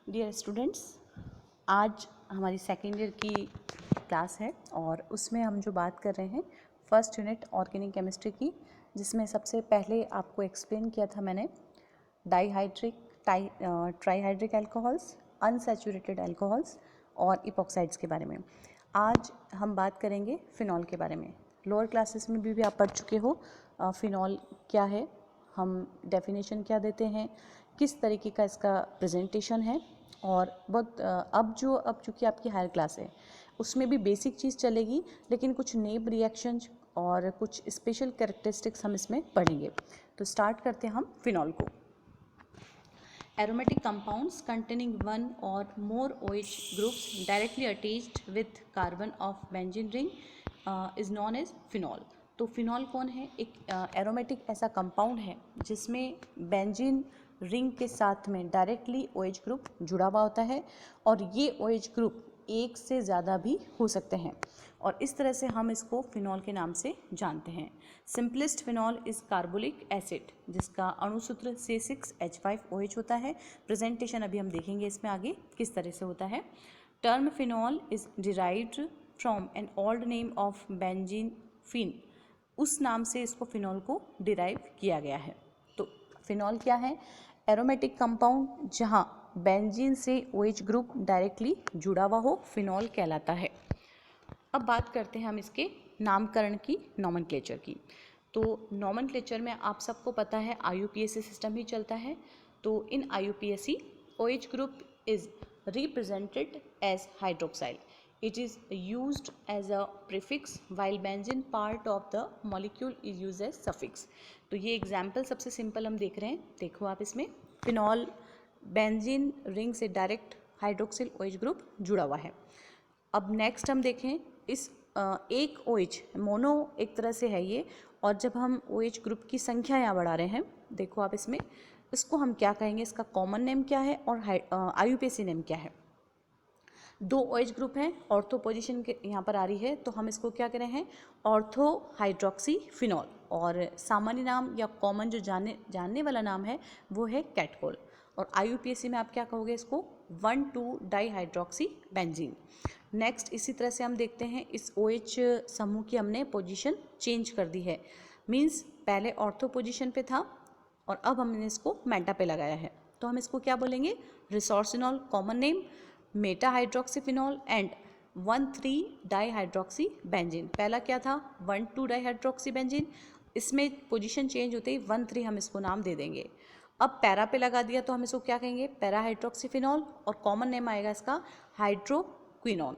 Dear students, आज हमारी second year की क्लास है और उसमें हम जो बात कर रहे हैं फर्स्ट यूनिट ऑर्गेनिक केमिस्ट्री की, जिसमें सबसे पहले आपको एक्सप्लेन किया था मैंने ट्राईहाइड्रिक अल्कोहल्स, अनसैचुरेटेड अल्कोहल्स और इपॉक्साइड्स के बारे में। आज हम बात करेंगे फिनॉल के बारे में। लोअर क्लासेस में भी आप पढ़ चुके हो फिनॉल क्या है, हम डेफिनेशन क्या देते हैं, किस तरीके का इसका प्रेजेंटेशन है। और बहुत अब चूँकि आपकी हायर क्लास है उसमें भी बेसिक चीज़ चलेगी, लेकिन कुछ नेम रिएक्शंस और कुछ स्पेशल कैरेक्टरिस्टिक्स हम इसमें पढ़ेंगे। तो स्टार्ट करते हैं हम फिनॉल को। Aromatic compounds containing one or more OH groups directly attached with carbon of benzene ring is known as phenol। तो फिनॉल कौन है? एक एरोमेटिक ऐसा कंपाउंड है जिसमें बेंजीन रिंग के साथ में डायरेक्टली OH ग्रुप जुड़ा हुआ होता है और ये OH ग्रुप एक से ज़्यादा भी हो सकते हैं और इस तरह से हम इसको फिनॉल के नाम से जानते हैं। Simplest phenol is carbolic acid, जिसका अणुसूत्र C6H5OH होता है। प्रेजेंटेशन अभी हम देखेंगे इसमें आगे किस तरह से होता है। Term phenol is derived from an old name of benzene phene, उस नाम से इसको फिनॉल को डिराइव किया गया है। तो फिनॉल क्या है? एरोमेटिक कंपाउंड जहाँ बेंजीन से OH ग्रुप डायरेक्टली जुड़ा हुआ हो, फिनॉल कहलाता है। अब बात करते हैं हम इसके नामकरण की, नॉमेनक्लेचर की। तो नॉमेनक्लेचर में आप सबको पता है IUPAC सिस्टम ही चलता है। तो in IUPAC OH group is represented as hydroxyl. It is used as a prefix while benzene part of the molecule is used as suffix। तो ये एग्जाम्पल सबसे सिंपल हम देख रहे हैं, देखो आप इसमें फिनॉल बेंजीन रिंग से डायरेक्ट हाइड्रोक्सिल OH ग्रुप जुड़ा हुआ है। अब नेक्स्ट हम देखें इस एक OH मोनो एक तरह से है ये, और जब हम OH ग्रुप की संख्या यहाँ बढ़ा रहे हैं, देखो आप इसमें, इसको हम क्या कहेंगे, इसका कॉमन नेम क्या है और IUPAC नेम क्या है। दो OH ग्रुप हैं, ऑर्थो पोजीशन के यहाँ पर आ रही है, तो हम इसको क्या कह रहे हैं, ऑर्थो हाइड्रोक्सी फिनॉल, और सामान्य नाम या कॉमन जो जानने वाला नाम है वो है कैटकोल। और IUPAC में आप क्या कहोगे इसको, 1,2 डाईहाइड्रोक्सी बेंजीन। नेक्स्ट इसी तरह से हम देखते हैं इस OH समूह की हमने पोजीशन चेंज कर दी है, मीन्स पहले ऑर्थो पोजीशन पे था और अब हमने इसको मेटा पे लगाया है, तो हम इसको क्या बोलेंगे, resorcinol common name, meta hydroxyphenol and 1,3 dihydroxy benzene. पहला क्या था, 1,2 डाईहाइड्रोक्सी बेंजीन, इसमें पोजीशन चेंज होते ही 1,3 हम इसको नाम दे देंगे। अब पैरा पे लगा दिया तो हम इसको क्या कहेंगे, पैरा हाइड्रोक्सीफिनॉल, और कॉमन नेम आएगा इसका हाइड्रोक्विनोन।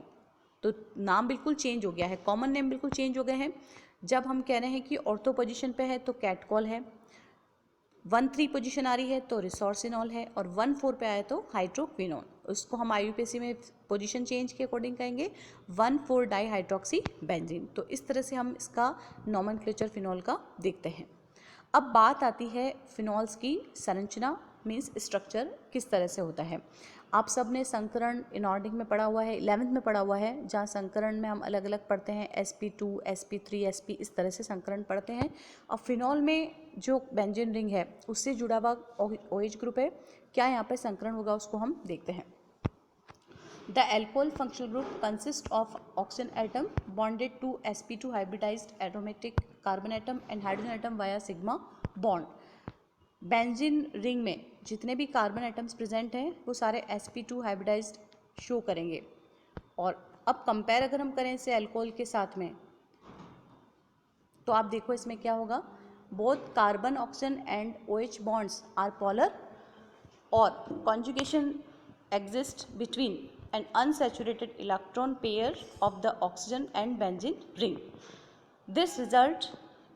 तो नाम बिल्कुल चेंज हो गया है, कॉमन नेम बिल्कुल चेंज हो गए हैं। जब हम कह रहे हैं कि ऑर्थो पोजीशन पे है तो कैटकॉल है, 1,3 पोजीशन आ रही है तो रिसोर्सिनॉल है, और 1,4 पे आए तो हाइड्रोक्विनोन। उसको हम IUPAC में पोजीशन चेंज के अकॉर्डिंग कहेंगे 1,4 डाईहाइड्रोक्सी बेंजीन। तो इस तरह से हम इसका नॉमेनक्लेचर फिनॉल का देखते हैं। अब बात आती है फिनॉल्स की संरचना, मीन्स स्ट्रक्चर किस तरह से होता है। आप सब ने संकरण इनऑर्डिक में पढ़ा हुआ है, 11th में पढ़ा हुआ है, जहाँ संकरण में हम अलग अलग पढ़ते हैं, sp2 sp3 sp, इस तरह से संकरण पढ़ते हैं। और फिनॉल में जो बेंजीन रिंग है उससे जुड़ा हुआ OH ग्रुप है, क्या यहाँ पर संकरण होगा उसको हम देखते हैं। The alcohol functional group consists of oxygen atom bonded to sp2 hybridized aromatic carbon atom and hydrogen atom via sigma bond। Benzene ring में जितने भी कार्बन एटम्स प्रेजेंट हैं वो सारे sp2 हाइब्रिडाइज्ड शो करेंगे। और अब कंपेयर अगर हम करें इसे अल्कोहल के साथ में, तो आप देखो इसमें क्या होगा, both carbon oxygen and OH bonds are polar और conjugation exists between an unsaturated electron pair of the oxygen and benzene ring। This result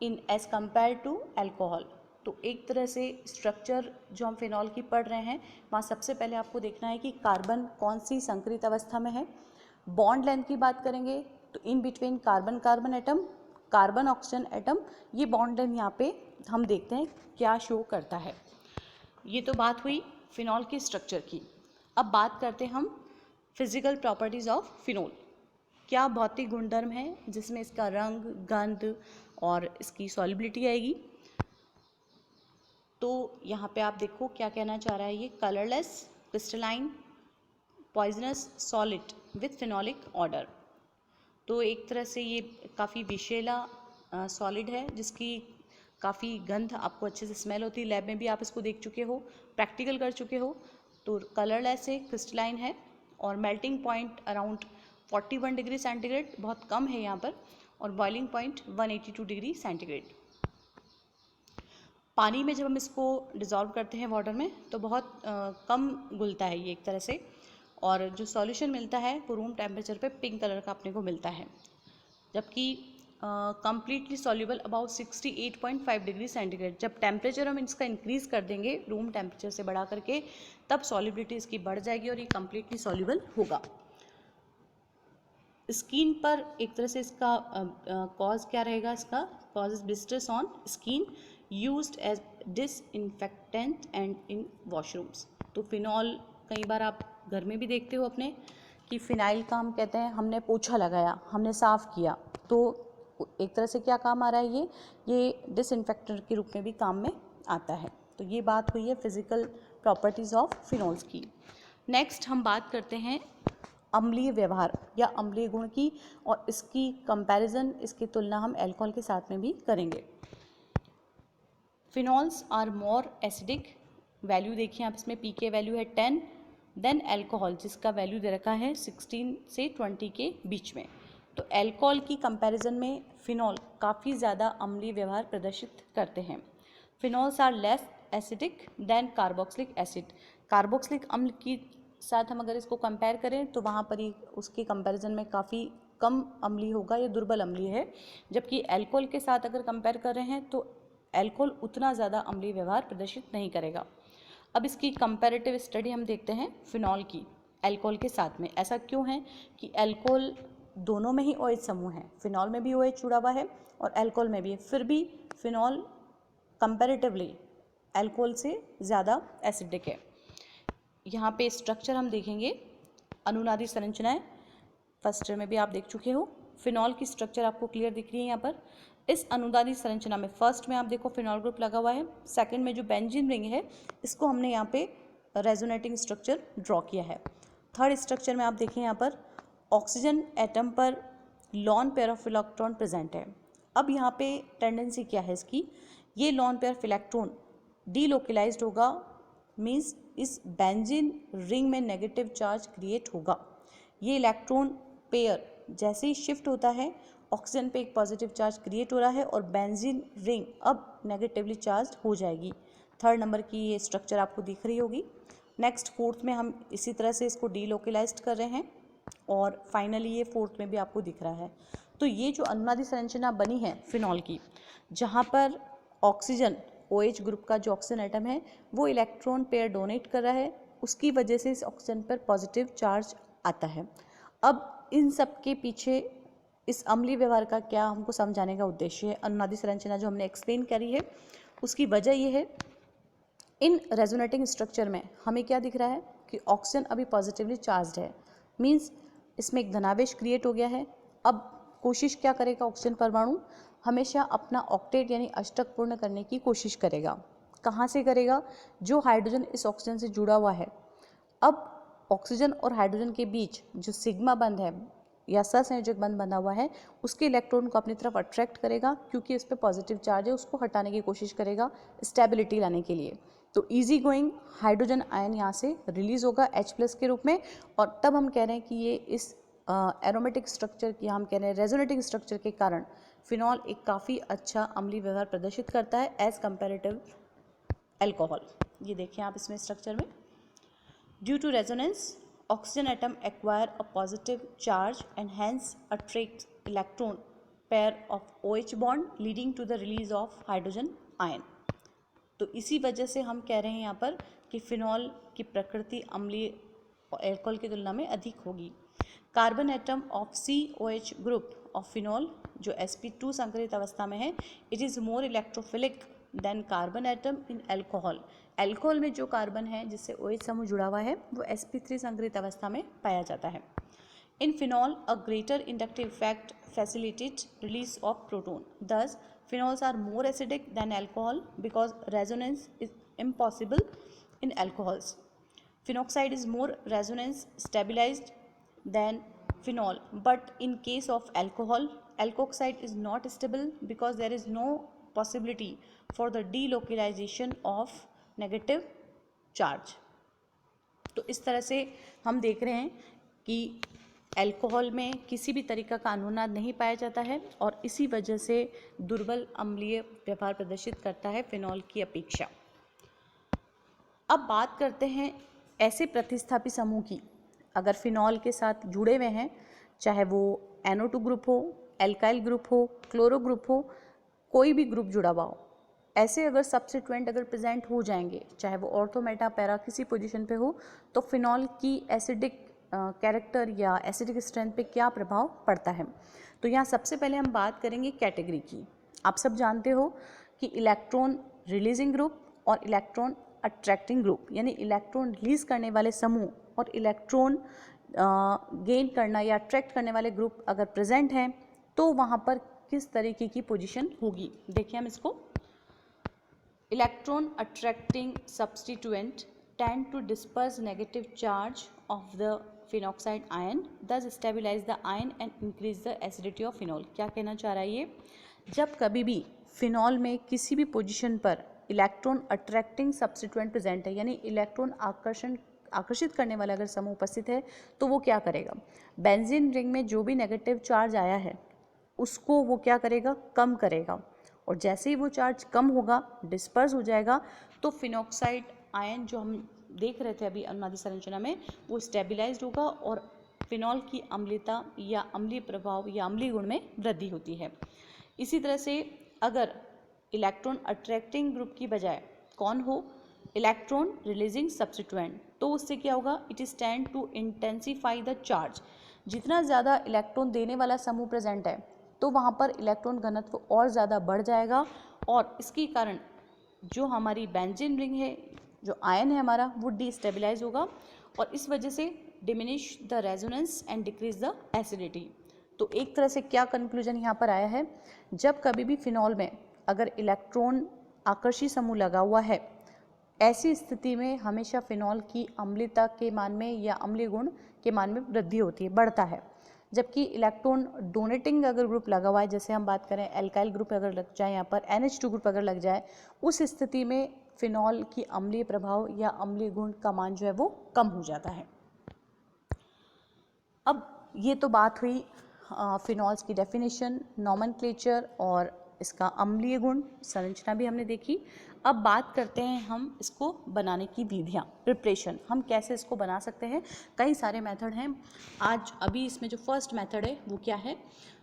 in as compared to alcohol। तो एक तरह से स्ट्रक्चर जो हम फिनॉल की पढ़ रहे हैं, वहाँ सबसे पहले आपको देखना है कि कार्बन कौन सी संकरित अवस्था में है। बॉन्ड लेंथ की बात करेंगे तो in between carbon carbon atom, carbon oxygen atom, ये बॉन्ड लेंथ यहाँ पे हम देखते हैं क्या शो करता है। ये तो बात हुई फिनॉल की स्ट्रक्चर की। अब बात करते हैं हम फिजिकल प्रॉपर्टीज़ ऑफ फिनॉल। क्या भौतिक गुणधर्म है जिसमें इसका रंग, गंध और इसकी सॉल्युबिलिटी आएगी। तो यहाँ पे आप देखो क्या कहना चाह रहा है ये, colourless, crystalline, poisonous solid with phenolic order. तो एक तरह से ये काफ़ी विषैला सॉलिड है जिसकी काफ़ी गंध आपको अच्छे से स्मेल होती है। लैब में भी आप इसको देख चुके हो, प्रैक्टिकल कर चुके हो। तो कलरलेस है, क्रिस्टलाइन है और melting point around 41 degree centigrade, बहुत कम है यहाँ पर, और बॉइलिंग पॉइंट 182 डिग्री सेंटीग्रेड। पानी में जब हम इसको डिज़ोल्व करते हैं वाटर में तो बहुत कम घुलता है ये एक तरह से, और जो सॉल्यूशन मिलता है वो रूम टेम्परेचर पे पिंक कलर का अपने को मिलता है, जबकि completely soluble about 68.5 degree centigrade. जब टेम्परेचर हम इसका इंक्रीज़ कर देंगे रूम टेम्परेचर से बढ़ा करके, तब सॉल्युबिलिटी इसकी बढ़ जाएगी और ये कम्प्लीटली सॉल्यूबल होगा। स्किन पर एक तरह से इसका कॉज क्या रहेगा, इसका cause is blisters on skin used as disinfectant and in washrooms. तो फिनॉल कई बार आप घर में भी देखते हो अपने कि फिनाइल का हम कहते हैं हमने पोछा लगाया, हमने साफ़ किया, तो एक तरह से क्या काम आ रहा है, ये डिसइंफेक्टेंट के रूप में भी काम में आता है। तो ये बात हुई है फिजिकल प्रॉपर्टीज़ ऑफ फिनॉल्स की। नेक्स्ट हम बात करते हैं अम्लीय व्यवहार या अम्लीय गुण की, और इसकी कंपैरिजन, इसकी तुलना हम अल्कोहल के साथ में भी करेंगे। Phenols are more acidic, value देखिए आप इसमें पीके वैल्यू है 10, देन अल्कोहल जिसका वैल्यू दे रखा है 16 से 20 के बीच में। तो अल्कोहल की कंपैरिजन में फिनॉल काफ़ी ज़्यादा अम्लीय व्यवहार प्रदर्शित करते हैं। Phenols are less acidic than carboxylic acid. Carboxylic अम्ल की साथ हम अगर इसको कंपेयर करें तो वहाँ पर ही उसके कंपैरिजन में काफ़ी कम अम्लीय होगा, ये दुर्बल अम्लीय है। जबकि अल्कोहल के साथ अगर कंपेयर कर रहे हैं तो अल्कोहल उतना ज़्यादा अम्लीय व्यवहार प्रदर्शित नहीं करेगा। अब इसकी कंपैरेटिव स्टडी हम देखते हैं फिनॉल की अल्कोहल के साथ में। ऐसा क्यों है कि अल्कोहल दोनों में ही OH समूह है, फिनॉल में भी OH जुड़ा हुआ है और अल्कोहल में भी है, फिर भी फिनॉल कंपैरेटिवली अल्कोहल से ज़्यादा एसिडिक है। यहाँ पे स्ट्रक्चर हम देखेंगे, अनुनादी संरचनाएं फर्स्ट में भी आप देख चुके हो। फिनॉल की स्ट्रक्चर आपको क्लियर दिख रही है यहाँ पर। इस अनुनादी संरचना में फर्स्ट में आप देखो फिनॉल ग्रुप लगा हुआ है, सेकंड में जो बेंजीन रिंग है इसको हमने यहाँ पे रेजोनेटिंग स्ट्रक्चर ड्रॉ किया है। थर्ड स्ट्रक्चर में आप देखें यहाँ पर ऑक्सीजन एटम पर lone pair of electron present है। अब यहाँ पे टेंडेंसी क्या है इसकी, ये lone pair of electron delocalised होगा, मीन्स इस बेंजीन रिंग में नेगेटिव चार्ज क्रिएट होगा। ये इलेक्ट्रॉन पेयर जैसे ही शिफ्ट होता है ऑक्सीजन पे एक पॉजिटिव चार्ज क्रिएट हो रहा है और बेंजीन रिंग अब नेगेटिवली चार्ज हो जाएगी। थर्ड नंबर की ये स्ट्रक्चर आपको दिख रही होगी। नेक्स्ट फोर्थ में हम इसी तरह से इसको डीलोकलाइज्ड कर रहे हैं और फाइनली ये फोर्थ में भी आपको दिख रहा है। तो ये जो अनुनादी संरचना बनी है फिनॉल की, जहाँ पर ऑक्सीजन OH ग्रुप का जो ऑक्सीजन एटम है वो इलेक्ट्रॉन पेयर डोनेट कर रहा है, उसकी वजह से इस ऑक्सीजन पर पॉजिटिव चार्ज आता है। अब इन सब के पीछे इस अम्लीय व्यवहार का क्या हमको समझाने का उद्देश्य है, अनुनादी संरचना जो हमने एक्सप्लेन करी है उसकी वजह ये है, इन रेजोनेटिंग स्ट्रक्चर में हमें क्या दिख रहा है कि ऑक्सीजन अभी पॉजिटिवली चार्ज्ड है, मीन्स इसमें एक धनावेश क्रिएट हो गया है। अब कोशिश क्या करेगा ऑक्सीजन परमाणु, हमेशा अपना ऑक्टेट यानी अष्टक पूर्ण करने की कोशिश करेगा। कहाँ से करेगा, जो हाइड्रोजन इस ऑक्सीजन से जुड़ा हुआ है। अब ऑक्सीजन और हाइड्रोजन के बीच जो सिग्मा बंध है या सहसंयोजक बंध बना हुआ है उसके इलेक्ट्रॉन को अपनी तरफ अट्रैक्ट करेगा, क्योंकि इस पर पॉजिटिव चार्ज है, उसको हटाने की कोशिश करेगा स्टेबिलिटी लाने के लिए। तो इजी गोइंग हाइड्रोजन आयन यहाँ से रिलीज होगा H+ के रूप में, और तब हम कह रहे हैं कि ये इस एरोमेटिक स्ट्रक्चर की, हम कह रहे हैं रेजोनेटिंग स्ट्रक्चर के कारण फिनॉल एक काफ़ी अच्छा अम्लीय व्यवहार प्रदर्शित करता है एज कंपेरेटिव अल्कोहल। ये देखिए आप इसमें स्ट्रक्चर में, due to resonance oxygen atom acquire a positive charge and hence attracts electron pair of OH bond leading to the release of hydrogen ion। तो इसी वजह से हम कह रहे हैं यहाँ पर कि फिनॉल की प्रकृति अम्लीय अल्कोहल की तुलना में अधिक होगी। Carbon atom of COH group of phenol जो sp2 संकरित अवस्था में है, it is more electrophilic than carbon atom in alcohol. Alcohol में जो कार्बन है जिससे OH समूह जुड़ा हुआ है वो sp3 संकरित अवस्था में पाया जाता है। इन phenol a greater inductive effect facilitate release of proton, दस phenols are more acidic than alcohol because resonance is impossible in alcohols। Phenoxide is more resonance stabilized than phenol, but in case of alcohol, alkoxide is not stable because there is no possibility for the delocalization of negative charge. तो इस तरह से हम देख रहे हैं कि alcohol में किसी भी तरीका का अनुनाद नहीं पाया जाता है और इसी वजह से दुर्बल अम्लीय व्यवहार प्रदर्शित करता है फिनॉल की अपेक्षा। अब बात करते हैं ऐसे प्रतिस्थापी समूह की, अगर फिनॉल के साथ जुड़े हुए हैं, चाहे वो NO2 ग्रुप हो, एल्काइल ग्रुप हो, क्लोरो ग्रुप हो, कोई भी ग्रुप जुड़ा हुआ हो, ऐसे अगर सब्स्टिट्यूएंट अगर प्रेजेंट हो जाएंगे, चाहे वो ऑर्थो मेटा पैरा किसी पोजीशन पे हो, तो फिनॉल की एसिडिक कैरेक्टर या एसिडिक स्ट्रेंथ पे क्या प्रभाव पड़ता है। तो यहाँ सबसे पहले हम बात करेंगे कैटेगरी की। आप सब जानते हो कि इलेक्ट्रॉन रिलीजिंग ग्रुप और इलेक्ट्रॉन अट्रैक्टिंग ग्रुप, यानी इलेक्ट्रॉन रिलीज करने वाले समूह और इलेक्ट्रॉन गेन करना या अट्रैक्ट करने वाले ग्रुप अगर प्रेजेंट हैं तो वहाँ पर किस तरीके की पोजीशन होगी। देखिए हम इसको, electron attracting substituent tend to disperse negative charge of the phenoxide ion, thus stabilize the ion and increase the acidity of phenol। क्या कहना चाह रहा है ये, जब कभी भी फिनॉल में किसी भी पोजीशन पर इलेक्ट्रॉन अट्रैक्टिंग सब्स्टिट्यूएंट प्रेजेंट है, यानी इलेक्ट्रॉन आकर्षित करने वाला अगर समूह उपस्थित है, तो वो क्या करेगा, बेंजीन रिंग में जो भी नेगेटिव चार्ज आया है उसको वो क्या करेगा, कम करेगा, और जैसे ही वो चार्ज कम होगा, डिस्पर्स हो जाएगा, तो फिनॉक्साइड आयन जो हम देख रहे थे अभी अनुनादी संरचना में, वो स्टेबिलाइज्ड होगा और फिनॉल की अम्लता या अम्लीय प्रभाव या अम्लीय गुण में वृद्धि होती है। इसी तरह से अगर इलेक्ट्रॉन अट्रैक्टिंग ग्रुप की बजाय कौन हो, इलेक्ट्रॉन रिलीजिंग सब्स्टिट्यूएंट, तो उससे क्या होगा, it is tend to intensify the charge. जितना ज़्यादा इलेक्ट्रॉन देने वाला समूह प्रेजेंट है तो वहाँ पर इलेक्ट्रॉन घनत्व और ज़्यादा बढ़ जाएगा और इसके कारण जो हमारी बेंजीन रिंग है, जो आयन है हमारा, वो डिस्टेबलाइज होगा और इस वजह से diminish the resonance and decrease the acidity. तो एक तरह से क्या कंक्लूजन यहाँ पर आया है, जब कभी भी फिनॉल में अगर इलेक्ट्रॉन आकर्षी समूह लगा हुआ है, ऐसी स्थिति में हमेशा फिनॉल की अम्लता के मान में या अम्लीय गुण के मान में वृद्धि होती है, बढ़ता है। जबकि इलेक्ट्रॉन डोनेटिंग अगर ग्रुप लगा हुआ है, जैसे हम बात करें एल्काइल ग्रुप अगर लग जाए, यहाँ पर NH2 ग्रुप अगर लग जाए, उस स्थिति में फिनॉल की अम्लीय प्रभाव या अम्लीय गुण का मान जो है वो कम हो जाता है। अब ये तो बात हुई फिनॉल्स की डेफिनेशन, नॉमेनक्लेचर और इसका अम्लीय गुण संरचना भी हमने देखी। अब बात करते हैं हम इसको बनाने की विधियाँ, प्रिपरेशन, हम कैसे इसको बना सकते हैं। कई सारे मेथड हैं। आज अभी इसमें जो फर्स्ट मेथड है वो क्या है,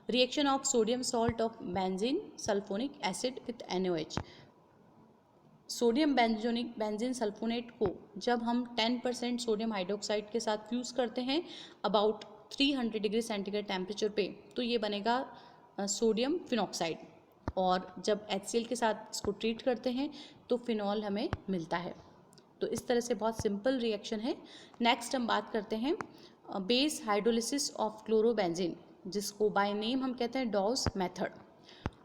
reaction of sodium salt of benzene sulphonic acid with NaOH। Sodium benzene sulphonate को जब हम 10% सोडियम हाइड्रोक्साइड के साथ फ्यूज़ करते हैं अबाउट 300 डिग्री सेंटीग्रेड टेम्परेचर पे, तो ये बनेगा सोडियम फिनॉक्साइड, और जब HCl के साथ इसको ट्रीट करते हैं तो फिनॉल हमें मिलता है। तो इस तरह से बहुत सिंपल रिएक्शन है। नेक्स्ट हम बात करते हैं बेस हाइड्रोलिसिस ऑफ क्लोरोबेंजीन, जिसको बाय नेम हम कहते हैं डॉस मेथड,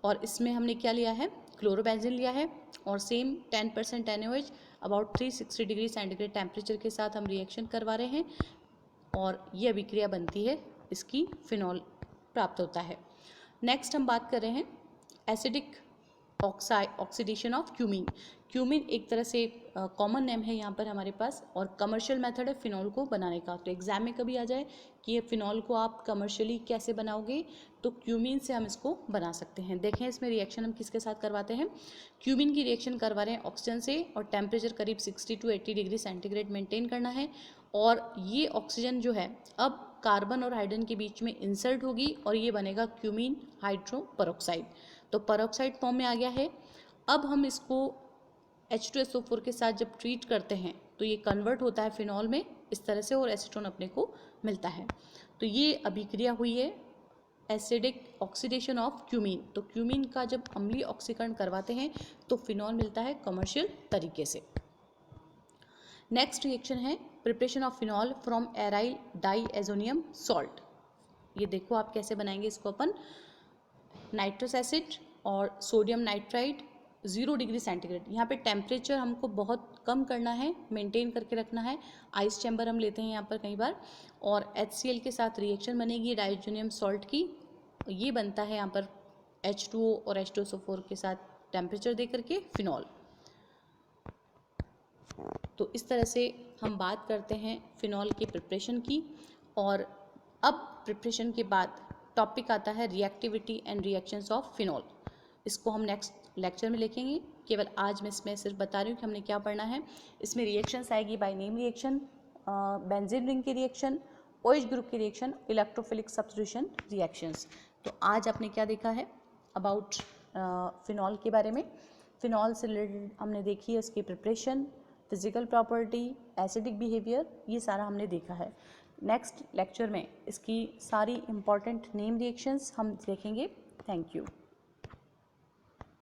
और इसमें हमने क्या लिया है, क्लोरोबेंजीन लिया है और same 10% NaOH about 360 degree centigrade temperature के साथ हम रिएक्शन करवा रहे हैं और ये अभिक्रिया बनती है, इसकी फिनॉल प्राप्त होता है। नेक्स्ट हम बात कर रहे हैं acidic oxidation of cumene. Cumene एक तरह से कॉमन नेम है यहाँ पर हमारे पास, और कमर्शियल मेथड है फिनॉल को बनाने का। तो एग्जाम में कभी आ जाए कि ये फिनॉल को आप कमर्शियली कैसे बनाओगे, तो क्यूमीन से हम इसको बना सकते हैं। देखें इसमें रिएक्शन हम किसके साथ करवाते हैं, क्यूमीन की रिएक्शन करवा रहे हैं ऑक्सीजन से, और टेम्परेचर करीब 60 to 80 डिग्री सेंटीग्रेड मेंटेन करना है, और ये ऑक्सीजन जो है अब कार्बन और हाइड्रोजन के बीच में इंसर्ट होगी और ये बनेगा क्यूमीन हाइड्रो परऑक्साइड। तो परऑक्साइड फॉर्म में आ गया है। अब हम इसको H2SO4 के साथ जब ट्रीट करते हैं तो ये कन्वर्ट होता है फिनॉल में इस तरह से, और एसीटोन अपने को मिलता है। तो ये अभिक्रिया हुई है एसिडिक ऑक्सीडेशन ऑफ क्यूमीन। तो क्यूमीन का जब अम्लीय ऑक्सीकरण करवाते हैं तो फिनॉल मिलता है कमर्शियल तरीके से। नेक्स्ट रिएक्शन है preparation of phenol from aryl diazonium salt. ये देखो आप कैसे बनाएंगे इसको, अपन नाइट्रस एसिड और सोडियम नाइट्राइड 0 डिग्री सेंटीग्रेड, यहाँ पे टेम्परेचर हमको बहुत कम करना है, मेंटेन करके रखना है। आइस चैम्बर हम लेते हैं यहाँ पर कई बार, और HCl के साथ रिएक्शन बनेगी डाइज़ोनियम सॉल्ट की, ये बनता है यहाँ पर H2O और H2SO4 के साथ टेम्परेचर दे करके फिनॉल। तो इस तरह से हम बात करते हैं फिनॉल की प्रिपरेशन की। और अब प्रिपरेशन के बाद टॉपिक आता है reactivity and reactions of phenol. इसको हम नेक्स्ट लेक्चर में लिखेंगे, केवल आज मैं इसमें सिर्फ बता रही हूँ कि हमने क्या पढ़ना है। इसमें रिएक्शंस आएगी by name reaction, benzene ring की रिएक्शन, OH ग्रुप की रिएक्शन, इलेक्ट्रोफिलिक सब्स्टिट्यूशन रिएक्शंस। तो आज आपने क्या देखा है अबाउट फिनॉल के बारे में। फिनॉल से रिलेटेड हमने देखी है इसकी preparation, physical property, acidic behaviour, ये सारा हमने देखा है। नेक्स्ट लेक्चर में इसकी सारी इंपॉर्टेंट नेम रिएक्शंस हम देखेंगे। Thank you.